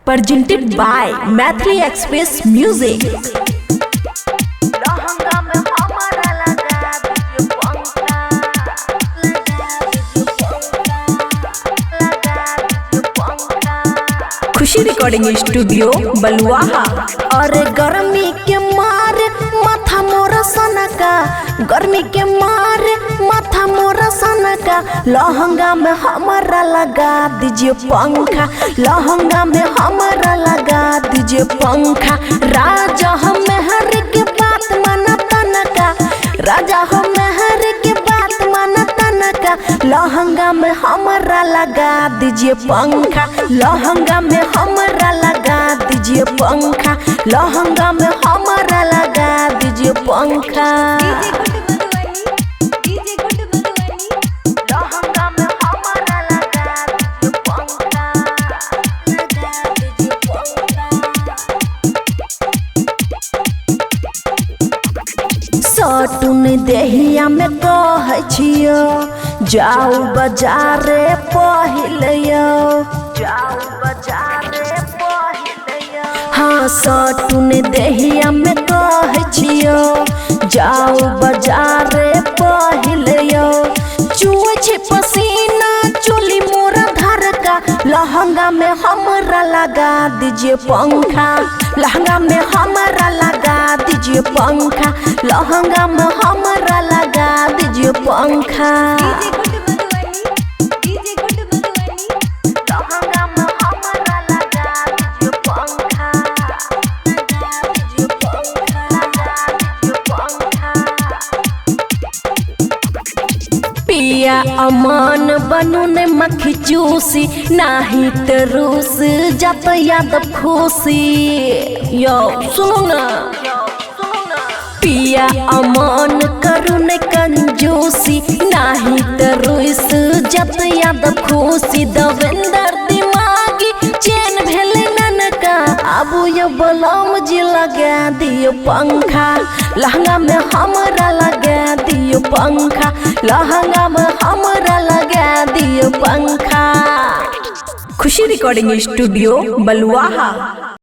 presented by Mathli Express Music. Khushi recording studio Baluaha. और गर्मी के मारे माथा मोरा सनका, गर्मी के मारे माथा मोरा सनका, लहंगा में हमारा लगा दीजिए पंखा, लहंगा में हमारा लगा दीजिए पंखा। राजा हम हर के बात माना तनका, राजा हम हर के बात माना तनका, लहंगा में हमारा लगा दीजिए पंखा, लहंगा में हमारा लगा दीजिए पंखा, लहंगा में हमारा लगा दीजिए पंखा। लहंगा में हमारा लगा दीजिए पंखा, लगा दीजिए पंखा। सटुन देहिया में कह छियो, जाऊ बाजारे पहिलयो, जाऊ बाजारे पहिलयो। हाँ सटुन देहिया में कह छियो, जाऊ बाजारे पहिलयो। चुए छे पसीना चोली मोरा धर का, लहंगा में हमारा लगा दीजिए पंखा, लहंगा में हमारा लगा दीजिए पंखा, लहंगा में हमारा लगा दीजिए पंखा। लहंगा में हमारा लगा दीजिए पंखा, लगा दीजिए पंखा, लगा दीजिए पंखा। पिया अमन बनू ने मक्खी चूसी, नाही तो रूस जत याद खुशी। यो सुनो ना, पिया अमन करू ने कंजूसी, नाही तो रूस जत याद खुशी। देवेंद्र दिमागी चैन भेले ननका, आबू यो बलम जी लगा दियो पंखा, लहंगा में हमारा लगा दियो पंखा, लहंगा में हमारा लगा दियो पंखा। खुशी रिकॉर्डिंग स्टूडियो बलुआहा।